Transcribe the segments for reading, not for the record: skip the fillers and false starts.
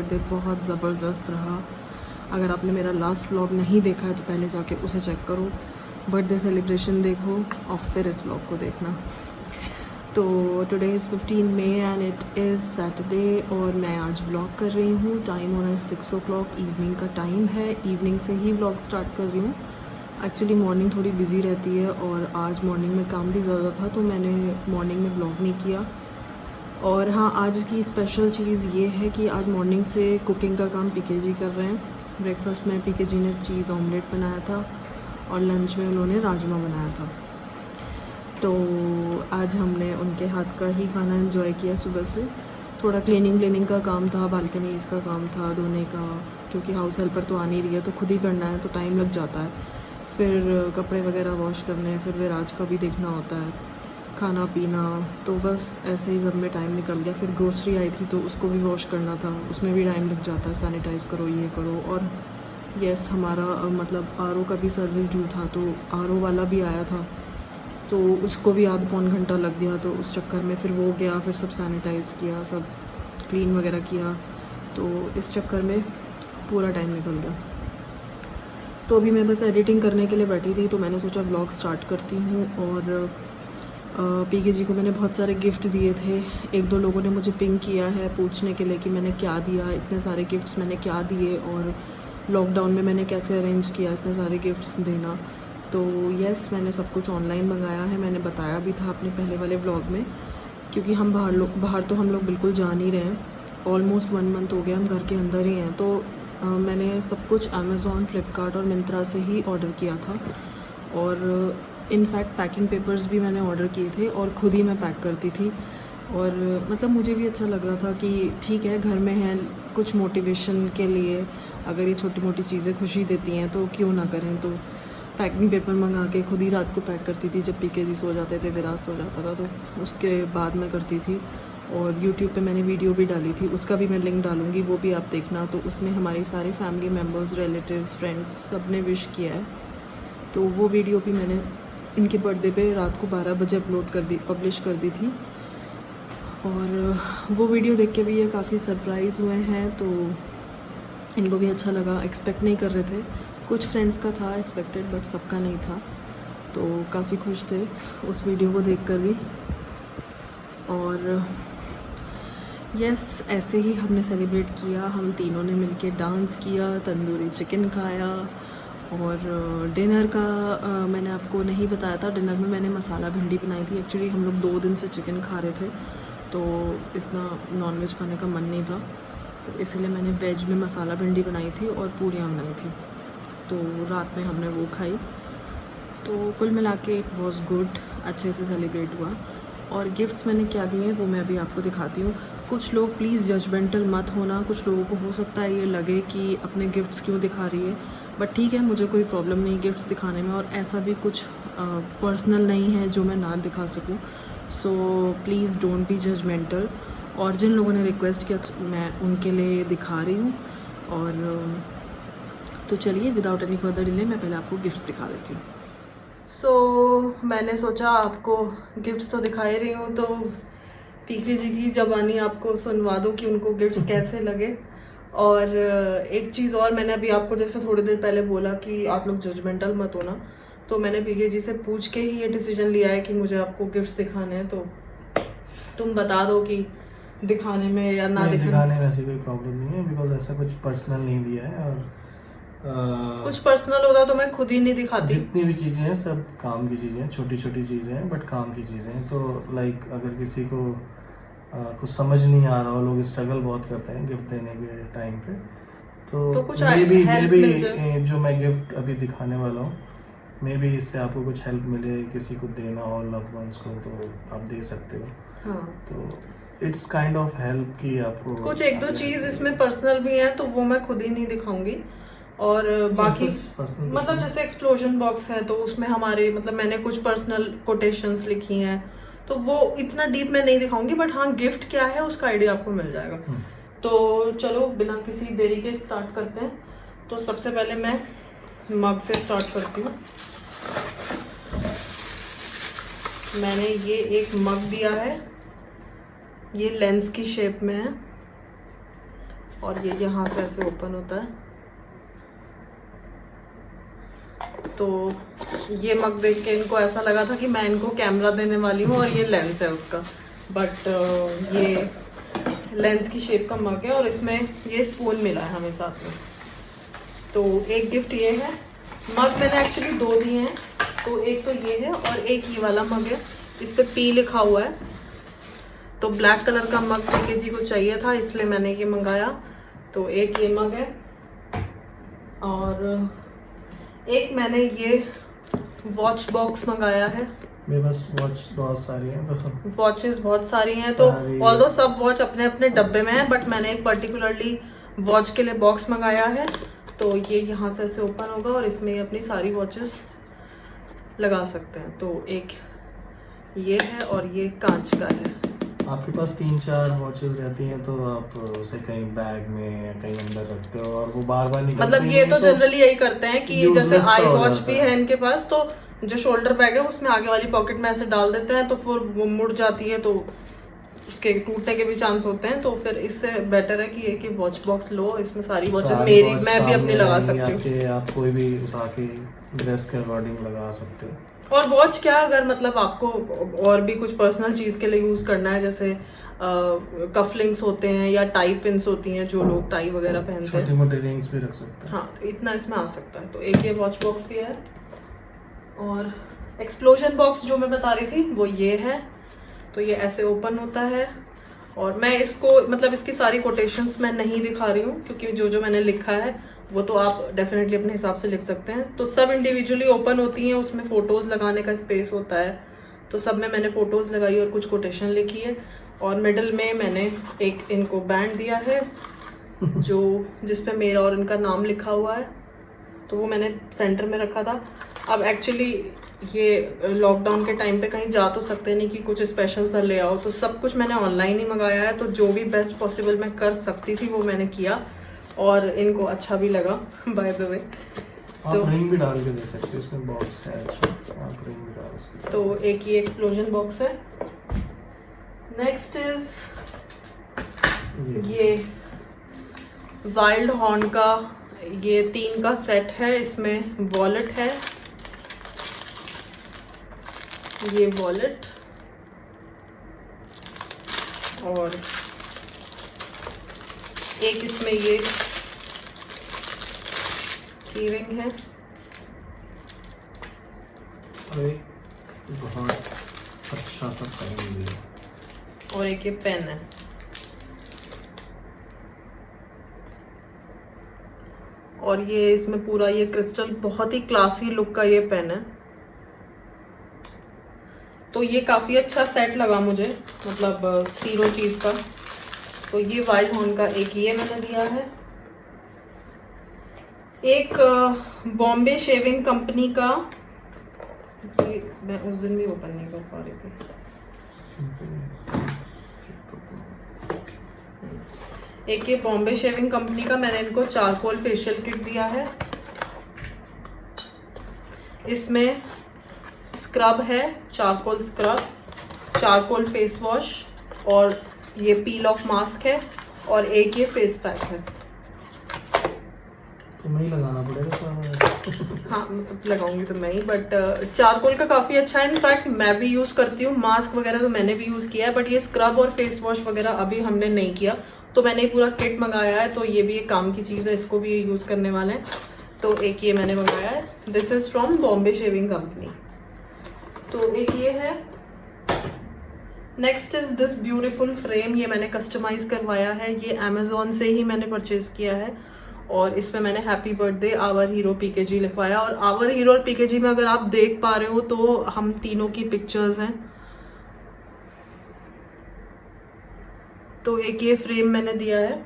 Birthday बहुत ज़बरदस्त रहा। अगर आपने मेरा लास्ट व्लॉग नहीं देखा है तो पहले जाके उसे चेक करो, बर्थडे सेलिब्रेशन देखो और फिर इस व्लॉग को देखना। तो today is 15 May and it is Saturday और मैं आज व्लॉग कर रही हूँ। टाइम हो रहा है 6 o'clock, इवनिंग का टाइम है। इवनिंग से ही व्लॉग स्टार्ट कर रही हूँ। एक्चुअली मॉर्निंग थोड़ी बिज़ी रहती है और आज मॉर्निंग में काम भी ज़्यादा था तो मैंने मॉर्निंग में व्लॉग नहीं किया। और हाँ, आज की स्पेशल चीज़ ये है कि आज मॉर्निंग से कुकिंग का काम पीके जी कर रहे हैं। ब्रेकफास्ट में पीके जी ने चीज़ ऑमलेट बनाया था और लंच में उन्होंने राजमा बनाया था। तो आज हमने उनके हाथ का ही खाना एंजॉय किया। सुबह से थोड़ा क्लीनिंग का काम था, बालकनीज़ का काम था धोने का, क्योंकि हाउस हेल्पर तो आ नहीं रही है तो खुद ही करना है तो टाइम लग जाता है। फिर कपड़े वगैरह वॉश करने, फिर विराज का भी देखना होता है, खाना पीना, तो बस ऐसे ही सब में टाइम निकल गया। फिर ग्रोसरी आई थी तो उसको भी वॉश करना था, उसमें भी टाइम लग जाता है, सैनिटाइज़ करो ये करो। और यस, हमारा मतलब आरओ का भी सर्विस ड्यू था तो आरओ वाला भी आया था तो उसको भी आधा पौन घंटा लग गया। तो उस चक्कर में फिर वो गया, फिर सब सैनिटाइज़ किया, सब क्लीन वगैरह किया, तो इस चक्कर में पूरा टाइम निकल गया। तो अभी मैं बस एडिटिंग करने के लिए बैठी थी तो मैंने सोचा व्लॉग स्टार्ट करती हूँ। और पीके जी को मैंने बहुत सारे गिफ्ट दिए थे। एक दो लोगों ने मुझे पिंग किया है पूछने के लिए कि मैंने क्या दिया, इतने सारे गिफ्ट्स मैंने क्या दिए और लॉकडाउन में मैंने कैसे अरेंज किया इतने सारे गिफ्ट्स देना। तो यस, मैंने सब कुछ ऑनलाइन मंगाया है। मैंने बताया भी था अपने पहले वाले व्लॉग में, क्योंकि हम बाहर तो हम लोग बिल्कुल जा नहीं रहे हैं। ऑलमोस्ट 1 month हो गया हम घर के अंदर ही हैं। तो मैंने सब कुछ अमेज़ॉन, फ्लिपकार्ट और मिंत्रा से ही ऑर्डर किया था। और इनफैक्ट पैकिंग पेपर्स भी मैंने ऑर्डर किए थे और ख़ुद ही मैं पैक करती थी। और मतलब मुझे भी अच्छा लग रहा था कि ठीक है, घर में है, कुछ मोटिवेशन के लिए अगर ये छोटी मोटी चीज़ें खुशी देती हैं तो क्यों ना करें। तो पैकिंग पेपर मंगा के खुद ही रात को पैक करती थी। जब पीके जी सो जाते थे, विराज सो जाता था, तो उसके बाद मैं करती थी। और यूट्यूब पे मैंने वीडियो भी डाली थी, उसका भी मैं लिंक डालूँगी, वो भी आप देखना। तो उसमें हमारी सारी फैमिली मेम्बर्स, रिलेटिव्स, फ्रेंड्स सब ने विश किया है। तो वो वीडियो भी मैंने इनके बर्थडे पे रात को 12 बजे पब्लिश कर दी थी। और वो वीडियो देख के भी ये काफ़ी सरप्राइज़ हुए हैं, तो इनको भी अच्छा लगा। एक्सपेक्ट नहीं कर रहे थे, कुछ फ्रेंड्स का था एक्सपेक्टेड बट सबका नहीं था, तो काफ़ी खुश थे उस वीडियो को देखकर भी। और यस, ऐसे ही हमने सेलिब्रेट किया। हम तीनों ने मिलके डांस किया, तंदूरी चिकन खाया। और डिनर का मैंने आपको नहीं बताया था। डिनर में मैंने मसाला भिंडी बनाई थी। एक्चुअली हम लोग 2 दिन से चिकन खा रहे थे तो इतना नॉनवेज खाने का मन नहीं था, तो इसलिए मैंने वेज में मसाला भिंडी बनाई थी और पूड़ियाँ बनाई थी। तो रात में हमने वो खाई। तो कुल मिला के इट वॉज़ गुड, अच्छे से सेलिब्रेट हुआ। और गिफ्ट्स मैंने क्या दिए हैं वो मैं अभी आपको दिखाती हूँ। कुछ लोग प्लीज़ जजमेंटल मत होना। कुछ लोगों को हो सकता है ये लगे कि अपने गिफ्ट्स क्यों दिखा रही है, बट ठीक है, मुझे कोई प्रॉब्लम नहीं गिफ्ट्स दिखाने में। और ऐसा भी कुछ पर्सनल नहीं है जो मैं ना दिखा सकूँ। So please don't be judgemental. और जिन लोगों ने रिक्वेस्ट किया मैं उनके लिए दिखा रही हूँ। और तो चलिए विदाउट एनी फर्दर डिले मैं पहले आपको गिफ्ट्स दिखा देती हूँ। सो मैंने सोचा आपको गिफ्ट्स तो दिखा ही रही हूँ, तो पीके जी की ज़बानी आपको सुनवा दूँ कि उनको गिफ्ट्स कैसे लगे। और एक चीज़ और, मैंने अभी आपको जैसे थोड़ी देर पहले बोला कि आप लोग जजमेंटल मत होना, तो मैंने पीके जी से पूछ के ही ये डिसीजन लिया है कि मुझे आपको गिफ्ट्स दिखाने हैं। तो तुम बता दो कि दिखाने में या ना दिखाने में ऐसी कोई प्रॉब्लम नहीं है, बिकॉज ऐसा कुछ पर्सनल नहीं दिया है। और कुछ पर्सनल होता तो मैं खुद ही नहीं दिखाती। जितनी भी चीज़ें हैं सब काम की चीज़ें हैं, छोटी छोटी चीज़ें हैं बट काम की चीज़ें हैं। तो लाइक अगर किसी को कुछ समझ नहीं आ रहा हो, लोग स्ट्रगल बहुत करते हैं गिफ्ट देने के टाइम पे, तो कुछ मे बी हेल्प जो मैं गिफ्ट अभी दिखाने वाला हूँ, मे बी इससे आपको कुछ हेल्प मिले, किसी को देना हो लव्ड वंस को, तो आप दे सकते हो। हाँ, तो इट्स काइंड ऑफ हेल्प कि आपको कुछ एक दो चीज़ इसमें पर्सनल भी है तो वो मैं खुद ही नहीं दिखाऊंगी। और बाकी मतलब जैसे एक्सप्लोजन बॉक्स है तो उसमें हमारे मतलब मैंने कुछ पर्सनल कोटेशंस लिखी हैं, तो वो इतना डीप मैं नहीं दिखाऊंगी, बट हाँ गिफ्ट क्या है उसका आइडिया आपको मिल जाएगा। तो चलो बिना किसी देरी के स्टार्ट करते हैं। तो सबसे पहले मैं मग से स्टार्ट करती हूँ। मैंने ये एक मग दिया है, ये लेंस की शेप में है और ये यहाँ से ऐसे ओपन होता है। तो ये मग देख के इनको ऐसा लगा था कि मैं इनको कैमरा देने वाली हूँ और ये लेंस है उसका, बट ये लेंस की शेप का मग है और इसमें ये स्पून मिला है हमें साथ में। तो एक गिफ्ट ये है। मग मैंने एक्चुअली 2 दिए हैं, तो एक तो ये है और एक ये वाला मग है, इस पे पी लिखा हुआ है। तो ब्लैक कलर का मग पीकेजी को चाहिए था, इसलिए मैंने ये मंगाया। तो एक ये मग है और एक मैंने ये वॉच बॉक्स मंगाया है। मेरे पास वॉच बहुत सारी हैं, तो वॉचेस बहुत सारी हैं, तो ऑल्दो सब वॉच अपने अपने डब्बे में है, बट मैंने एक पर्टिकुलरली वॉच के लिए बॉक्स मंगाया है। तो ये यहाँ से ऐसे ओपन होगा और इसमें ये अपनी सारी वॉचेस लगा सकते हैं। तो एक ये है और ये कांच का है। आपके पास 3-4 वॉचेस रहती हैं, तो आप उसे कहीं बैग में या कहीं अंदर रखते हो और वो बार बार निकलती मतलब ये नहीं, तो जनरली यही करते हैं कि जैसे useless सा आई हो वॉच जाता भी है इनके पास, तो जो शोल्डर बैग है उसमें आगे वाली पॉकेट में ऐसे डाल देते हैं, तो फिर वो मुड़ जाती है, तो उसके टूटने के भी चांस होते हैं। तो फिर इससे बेटर है कि एक ही वॉच बॉक्स लो, इसमें सारी वॉचेस मेरी मैं भी अपनी लगा सकती हूँ। आप कोई भी उठा के ड्रेस के अकॉर्डिंग लगा सकते हो। और वॉच क्या, अगर मतलब आपको और भी कुछ पर्सनल चीज के लिए यूज करना है, जैसे कफलिंग्स होते हैं या टाई पिन्स होती हैं, जो लोग टाई वगैरह पहनते हैं, छोटी मोटी रिंग्स भी रख सकते हैं। हाँ, इतना इसमें आ सकता है। तो एक ये वॉच बॉक्स दिया है और एक्सप्लोजन बॉक्स जो मैं बता रही थी वो ये है। तो ये ऐसे ओपन होता है और मैं इसको मतलब इसकी सारी कोटेशंस मैं नहीं दिखा रही हूँ, क्योंकि जो जो मैंने लिखा है वो तो आप डेफिनेटली अपने हिसाब से लिख सकते हैं। तो सब इंडिविजुअली ओपन होती हैं, उसमें फोटोज लगाने का स्पेस होता है, तो सब में मैंने फोटोज लगाई और कुछ कोटेशन लिखी है। और मिडल में मैंने एक इनको बैंड दिया है जो जिसपे मेरा और इनका नाम लिखा हुआ है, तो वो मैंने सेंटर में रखा था। अब एक्चुअली ये लॉकडाउन के टाइम पे कहीं जा तो सकते नहीं कि कुछ स्पेशल सा ले आओ, तो सब कुछ मैंने ऑनलाइन ही मंगाया है। तो जो भी बेस्ट पॉसिबल मैं कर सकती थी वो मैंने किया और इनको अच्छा भी लगा बाय द वे। आप रिंग भी डाल के दे सकते हो, इसमें बॉक्स है, आप रिंग भी डाल सकते हो। तो एक ये एक्सप्लोजन बॉक्स है। नेक्स्ट इज ये वाइल्ड हॉर्न का ये 3 का सेट है। इसमें वॉलेट है, ये वॉलेट, और एक इसमें ये कीरिंग है, और एक बहुत अच्छा सा पेन भी है, और एक ये पेन है। और ये इसमें पूरा ये क्रिस्टल, बहुत ही क्लासी लुक का ये पेन है। तो ये काफी अच्छा सेट लगा मुझे, मतलब तीनों चीज का। तो ये वाइल्ड हॉर्न का एक ये मैंने दिया है, एक बॉम्बे शेविंग कंपनी का, ये मैं उस दिन भी ओपन नहीं कर पा रही थी। एक ये बॉम्बे शेविंग कंपनी का मैंने इनको चारकोल फेशियल किट दिया है। इसमें स्क्रब है, charcoal scrub, charcoal face wash, और ये पील ऑफ मास्क है, और एक ये फेस पैक है। तो मैं ही लगाना पड़ेगा सारा। हाँ, मतलब लगाऊंगी तो मैं ही, बट चारकोल का काफ़ी अच्छा है। इनफैक्ट मैं भी यूज़ करती हूँ। मास्क वगैरह तो मैंने भी यूज़ किया है, बट ये स्क्रब और फेस वॉश वगैरह अभी हमने नहीं किया, तो मैंने पूरा किट मंगाया है। तो ये भी एक काम की चीज़ है, इसको भी यूज़ करने वाले हैं। तो एक ये मैंने मंगाया है, this is from Bombay shaving company. तो एक ये है। Next is this beautiful frame, ये मैंने कस्टमाइज करवाया है, ये अमेजोन से ही मैंने परचेज किया है, और इसमें मैंने happy birthday our hero PKG लिखवाया। और आवर हीरो और पीकेजी में अगर आप देख पा रहे हो तो हम तीनों की पिक्चर्स हैं। तो एक ये फ्रेम मैंने दिया है।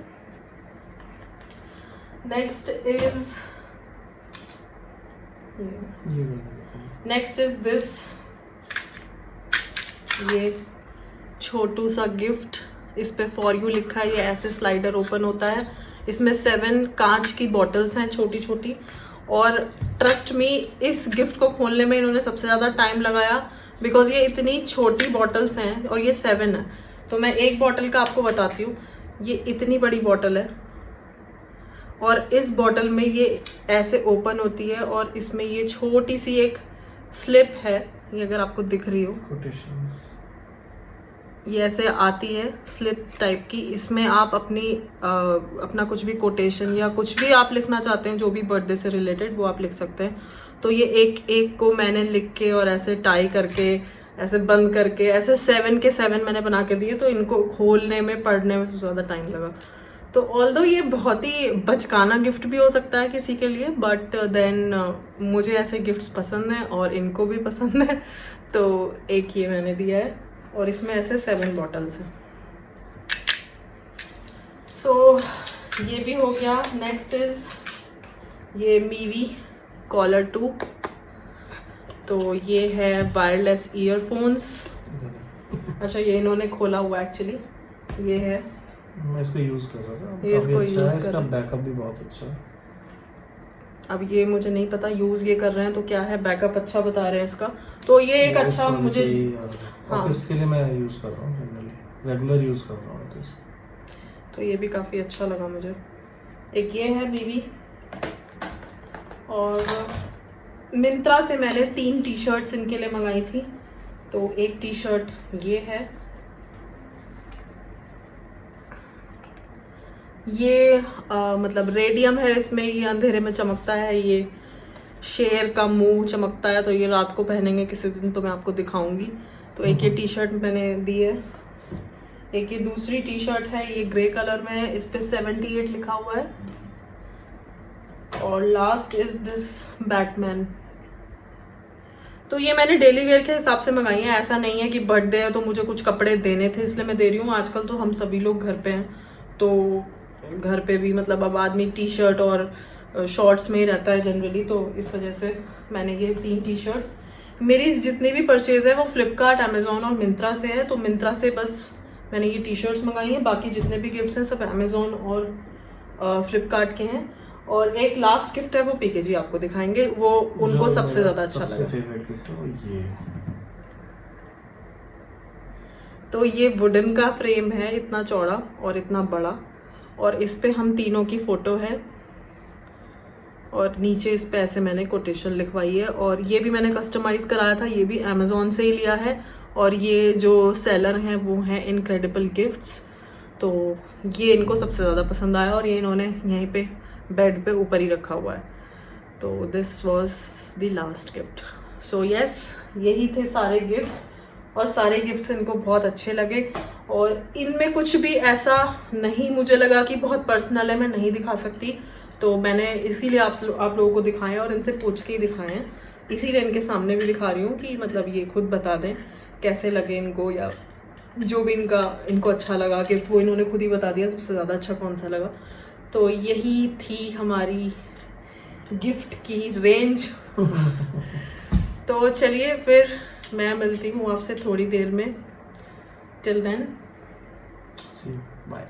नेक्स्ट इज दिस, ये छोटू सा गिफ्ट, इस पे फॉर यू लिखा है। ये ऐसे स्लाइडर ओपन होता है, इसमें 7 कांच की बॉटल्स हैं छोटी छोटी। और ट्रस्ट मी, इस गिफ्ट को खोलने में इन्होंने सबसे ज़्यादा टाइम लगाया, बिकॉज ये इतनी छोटी बॉटल्स हैं और ये 7 है। तो मैं एक बॉटल का आपको बताती हूँ, ये इतनी बड़ी बॉटल है और इस बॉटल में ये ऐसे ओपन होती है और इसमें ये छोटी सी एक स्लिप है, ये अगर आपको दिख रही हो, Quotations. ये ऐसे आती है स्लिप टाइप की। इसमें आप अपना कुछ भी कोटेशन या कुछ भी आप लिखना चाहते हैं जो भी बर्थडे से रिलेटेड, वो आप लिख सकते हैं। तो ये एक एक को मैंने लिख के और ऐसे टाई करके ऐसे बंद करके ऐसे 7 के 7 मैंने बना के दिए। तो इनको खोलने में पढ़ने में सबसे ज़्यादा टाइम लगा। तो ऑल्दो ये बहुत ही बचकाना गिफ्ट भी हो सकता है किसी के लिए, बट देन मुझे ऐसे गिफ्ट्स पसंद हैं और इनको भी पसंद है, तो एक ये मैंने दिया है और इसमें ऐसे 7 बॉटल्स हैं। सो ये भी हो गया। नेक्स्ट इज ये मीवी कॉलर 2। तो ये है वायरलेस ईयरफोन्स। अच्छा, ये इन्होंने खोला हुआ एक्चुअली, ये है, मैं इसको यूज कर रहा था, ये इसको काफी अच्छा है, use इसका कर- बैकअप भी बहुत अच्छा है। अब ये मुझे नहीं पता यूज ये कर रहे हैं तो क्या है, बैकअप अच्छा बता रहे हैं इसका। तो ये एक Voice अच्छा quality मुझे, और हाँ। ऑफिस के लिए मैं यूज कर रहा हूँ, जनरली रेगुलर यूज कर रहा हूँ तो ये भी काफ़ी अच्छा लगा मुझे। एक ये है बीवी, और मिंत्रा से मैंने 3 टी शर्ट्स इनके लिए मंगाई थी। तो एक टी शर्ट ये है, ये मतलब रेडियम है, इसमें ये अंधेरे में चमकता है, ये शेर का मुंह चमकता है, तो ये रात को पहनेंगे किसी दिन तो मैं आपको दिखाऊंगी। तो एक ये टी शर्ट मैंने दी है। एक ये दूसरी टी शर्ट है, ये ग्रे कलर में है, इस पे 78 लिखा हुआ है। और लास्ट इज दिस बैटमैन। तो ये मैंने डेली वेयर के हिसाब से मंगाई है, ऐसा नहीं है कि बर्थडे है तो मुझे कुछ कपड़े देने थे इसलिए मैं दे रही हूँ। आजकल तो हम सभी लोग घर पे हैं, तो घर पे भी मतलब अब आदमी टी शर्ट और शॉर्ट्स में ही रहता है जनरली, तो इस वजह से मैंने ये 3 टी शर्ट्स, मेरी जितनी भी परचेज है वो फ्लिपकार्ट, अमेजोन और मिंत्रा से है। तो मिंत्रा से बस मैंने ये टी शर्ट्स मंगाई हैं, बाकी जितने भी गिफ्ट्स हैं सब अमेजोन और फ्लिपकार्ट के हैं। और एक लास्ट गिफ्ट है वो पीके जी आपको दिखाएंगे, वो उनको सबसे ज्यादा अच्छा लगा। सबसे फेवरेट गिफ्ट है वो ये। तो ये वुडन का फ्रेम है, इतना चौड़ा और इतना बड़ा, और इस पे हम तीनों की फोटो है और नीचे इस पे ऐसे मैंने कोटेशन लिखवाई है। और ये भी मैंने कस्टमाइज कराया था, ये भी अमेजोन से ही लिया है। और ये जो सेलर हैं वो हैं इनक्रेडिबल गिफ्ट्स। तो ये इनको सबसे ज़्यादा पसंद आया और ये इन्होंने यहीं पे बेड पे ऊपर ही रखा हुआ है। तो this was the last gift. So yes, यही थे सारे गिफ्ट्स और सारे गिफ्ट्स इनको बहुत अच्छे लगे। और इनमें कुछ भी ऐसा नहीं मुझे लगा कि बहुत पर्सनल है, मैं नहीं दिखा सकती, तो मैंने इसीलिए आप लोगों को दिखाए और इनसे पूछ के ही दिखाए हैं। इसीलिए इनके सामने भी दिखा रही हूँ कि मतलब ये खुद बता दें कैसे लगे इनको, या जो भी इनको अच्छा लगा गिफ्ट वो इन्होंने खुद ही बता दिया सबसे ज़्यादा अच्छा कौन सा लगा। तो यही थी हमारी गिफ्ट की रेंज। तो चलिए फिर मैं मिलती हूँ आपसे थोड़ी देर में। टिल देन, सी बाय।